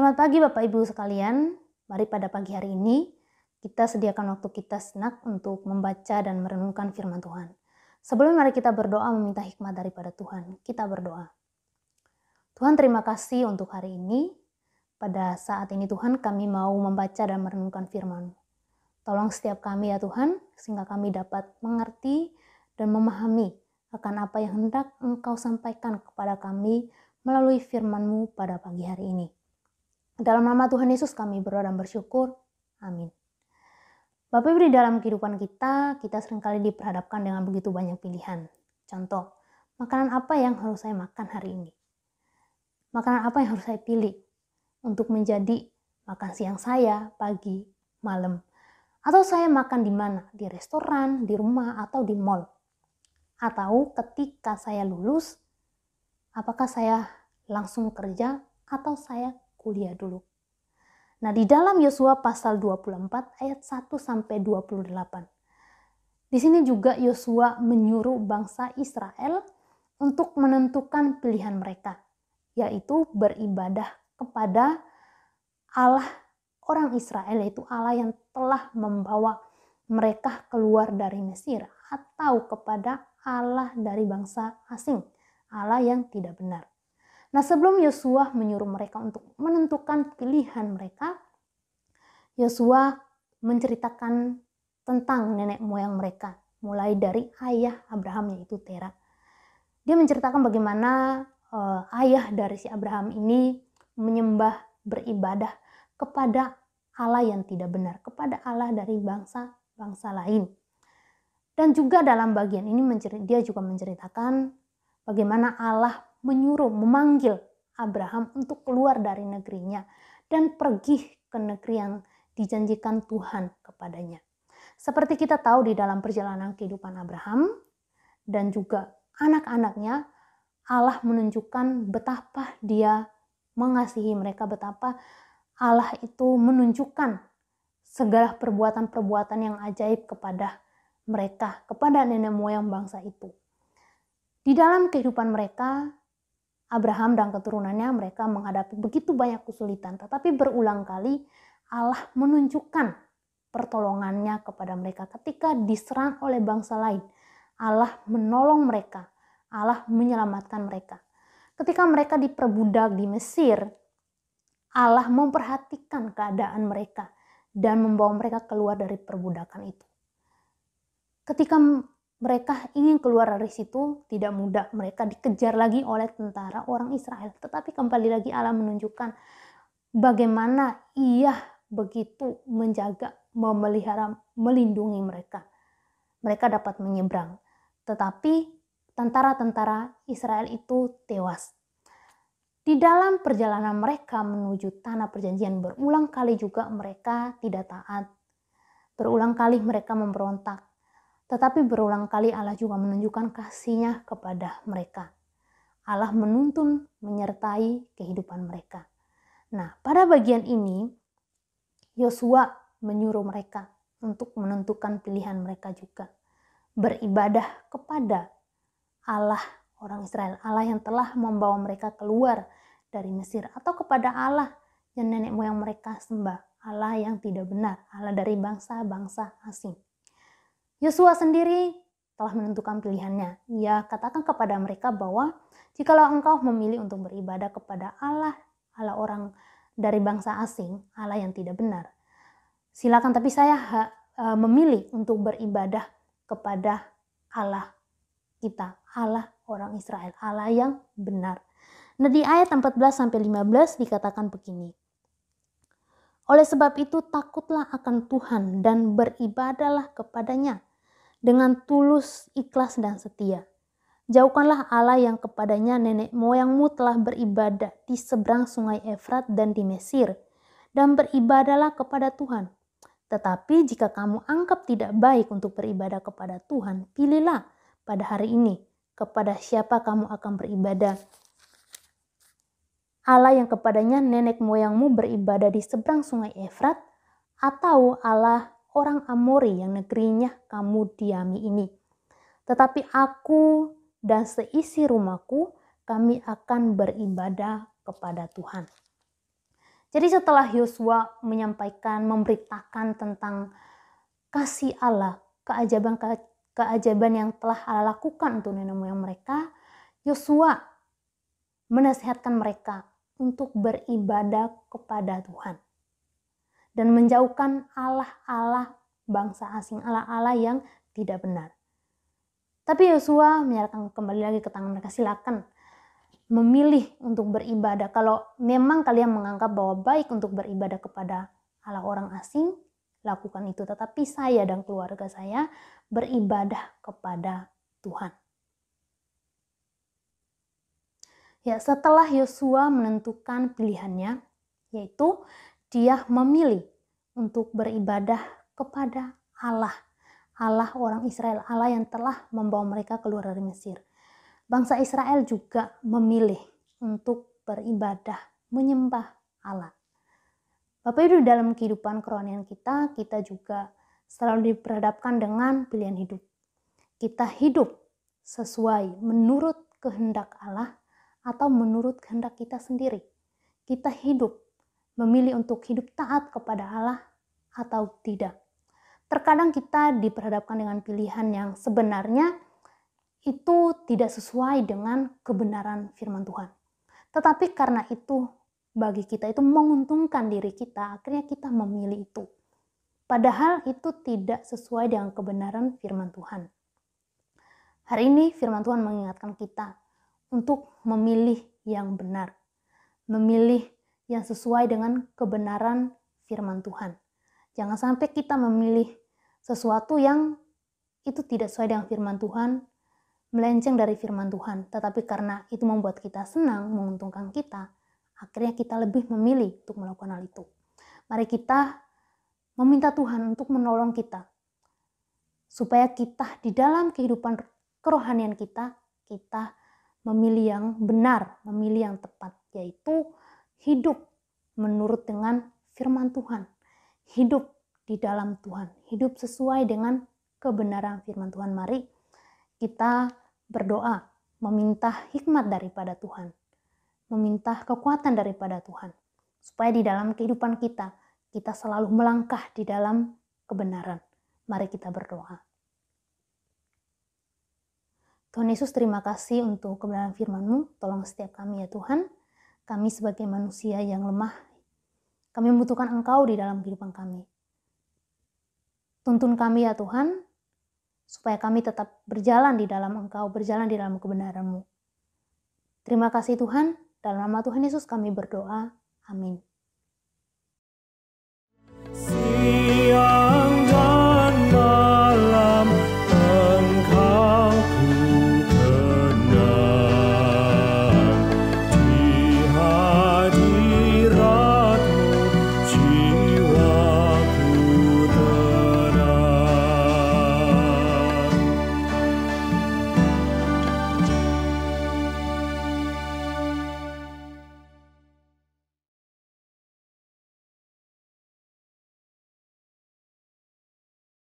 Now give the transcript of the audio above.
Selamat pagi Bapak Ibu sekalian. Mari pada pagi hari ini kita sediakan waktu kita sejenak untuk membaca dan merenungkan firman Tuhan. Sebelum mari kita berdoa meminta hikmat daripada Tuhan. Kita berdoa. Tuhan, terima kasih untuk hari ini. Pada saat ini Tuhan, kami mau membaca dan merenungkan firman. Tolong setiap kami ya Tuhan, sehingga kami dapat mengerti dan memahami akan apa yang hendak Engkau sampaikan kepada kami melalui firman-Mu pada pagi hari ini. Dalam nama Tuhan Yesus kami berdoa dan bersyukur. Amin. Bapak Ibu, di dalam kehidupan kita seringkali diperhadapkan dengan begitu banyak pilihan. Contoh, makanan apa yang harus saya makan hari ini? Makanan apa yang harus saya pilih untuk menjadi makan siang saya, pagi, malam? Atau saya makan di mana? Di restoran, di rumah, atau di mall? Atau ketika saya lulus, apakah saya langsung kerja atau saya kuliah dulu? Nah, di dalam Yosua pasal 24 ayat 1 sampai 28. Di sini juga Yosua menyuruh bangsa Israel untuk menentukan pilihan mereka, yaitu beribadah kepada Allah orang Israel, yaitu Allah yang telah membawa mereka keluar dari Mesir, atau kepada Allah dari bangsa asing, Allah yang tidak benar. Nah, sebelum Yosua menyuruh mereka untuk menentukan pilihan mereka, Yosua menceritakan tentang nenek moyang mereka, mulai dari ayah Abraham yaitu Tera. Dia menceritakan bagaimana ayah dari si Abraham ini menyembah, beribadah kepada Allah yang tidak benar, kepada Allah dari bangsa-bangsa lain. Dan juga dalam bagian ini dia juga menceritakan bagaimana Allah memanggil Abraham untuk keluar dari negerinya dan pergi ke negeri yang dijanjikan Tuhan kepadanya. Seperti kita tahu di dalam perjalanan kehidupan Abraham dan juga anak-anaknya, Allah menunjukkan betapa dia mengasihi mereka, betapa Allah itu menunjukkan segala perbuatan-perbuatan yang ajaib kepada mereka, kepada nenek moyang bangsa itu. Di dalam kehidupan mereka, Abraham dan keturunannya, mereka menghadapi begitu banyak kesulitan, tetapi berulang kali Allah menunjukkan pertolongannya kepada mereka. Ketika diserang oleh bangsa lain, Allah menolong mereka, Allah menyelamatkan mereka. Ketika mereka diperbudak di Mesir, Allah memperhatikan keadaan mereka dan membawa mereka keluar dari perbudakan itu. Ketika mereka ingin keluar dari situ, tidak mudah. Mereka dikejar lagi oleh tentara orang Israel. Tetapi kembali lagi Allah menunjukkan bagaimana Ia begitu menjaga, memelihara, melindungi mereka. Mereka dapat menyeberang. Tetapi tentara-tentara Israel itu tewas. Di dalam perjalanan mereka menuju tanah perjanjian, berulang kali juga mereka tidak taat. Berulang kali mereka memberontak. Tetapi berulang kali Allah juga menunjukkan kasih-Nya kepada mereka. Allah menuntun, menyertai kehidupan mereka. Nah, pada bagian ini, Yosua menyuruh mereka untuk menentukan pilihan mereka juga. Beribadah kepada Allah orang Israel, Allah yang telah membawa mereka keluar dari Mesir, atau kepada Allah yang nenek moyang mereka sembah, Allah yang tidak benar, Allah dari bangsa-bangsa asing. Yosua sendiri telah menentukan pilihannya. Ia katakan kepada mereka bahwa jikalau engkau memilih untuk beribadah kepada Allah orang dari bangsa asing, Allah yang tidak benar, silakan, tapi saya memilih untuk beribadah kepada Allah kita, Allah orang Israel, Allah yang benar. Nah, di ayat 14-15 dikatakan begini. Oleh sebab itu takutlah akan Tuhan dan beribadahlah kepadanya dengan tulus, ikhlas, dan setia. Jauhkanlah Allah yang kepadanya nenek moyangmu telah beribadah di seberang sungai Efrat dan di Mesir, dan beribadahlah kepada Tuhan. Tetapi jika kamu anggap tidak baik untuk beribadah kepada Tuhan, pilihlah pada hari ini kepada siapa kamu akan beribadah. Allah yang kepadanya nenek moyangmu beribadah di seberang sungai Efrat, atau Allah orang Amori yang negerinya kamu diami ini. Tetapi aku dan seisi rumahku, kami akan beribadah kepada Tuhan. Jadi setelah Yosua menyampaikan, memberitakan tentang kasih Allah, keajaiban yang telah Allah lakukan untuk nenek moyang mereka, Yosua menasihatkan mereka untuk beribadah kepada Tuhan dan menjauhkan Allah-Allah bangsa asing, Allah-Allah yang tidak benar. Tapi Yosua menyerahkan kembali lagi ke tangan mereka, silakan memilih untuk beribadah. Kalau memang kalian menganggap bahwa baik untuk beribadah kepada Allah orang asing, lakukan itu. Tetapi saya dan keluarga saya beribadah kepada Tuhan. Ya, setelah Yosua menentukan pilihannya, yaitu dia memilih untuk beribadah kepada Allah, Allah orang Israel, Allah yang telah membawa mereka keluar dari Mesir. Bangsa Israel juga memilih untuk beribadah, menyembah Allah. Bapak Ibu, dalam kehidupan kerohanian kita juga selalu diperhadapkan dengan pilihan hidup. Kita hidup sesuai menurut kehendak Allah atau menurut kehendak kita sendiri. Kita hidup memilih untuk hidup taat kepada Allah atau tidak. Terkadang kita diperhadapkan dengan pilihan yang sebenarnya itu tidak sesuai dengan kebenaran firman Tuhan. Tetapi karena itu bagi kita itu menguntungkan diri kita, akhirnya kita memilih itu. Padahal itu tidak sesuai dengan kebenaran firman Tuhan. Hari ini firman Tuhan mengingatkan kita untuk memilih yang benar, memilih yang sesuai dengan kebenaran firman Tuhan. Jangan sampai kita memilih sesuatu yang itu tidak sesuai dengan firman Tuhan, melenceng dari firman Tuhan, tetapi karena itu membuat kita senang, menguntungkan kita, akhirnya kita lebih memilih untuk melakukan hal itu. Mari kita meminta Tuhan untuk menolong kita, supaya kita di dalam kehidupan kerohanian kita memilih yang benar, memilih yang tepat, yaitu hidup menurut dengan firman Tuhan, hidup di dalam Tuhan, hidup sesuai dengan kebenaran firman Tuhan. Mari kita berdoa, meminta hikmat daripada Tuhan, meminta kekuatan daripada Tuhan, supaya di dalam kehidupan kita selalu melangkah di dalam kebenaran. Mari kita berdoa. Tuhan Yesus, terima kasih untuk kebenaran firman-Mu. Tolong setiap kami ya Tuhan, kami sebagai manusia yang lemah, kami membutuhkan Engkau di dalam kehidupan kami. Tuntun kami ya Tuhan, supaya kami tetap berjalan di dalam Engkau, berjalan di dalam kebenaran-Mu. Terima kasih Tuhan, dalam nama Tuhan Yesus kami berdoa. Amin.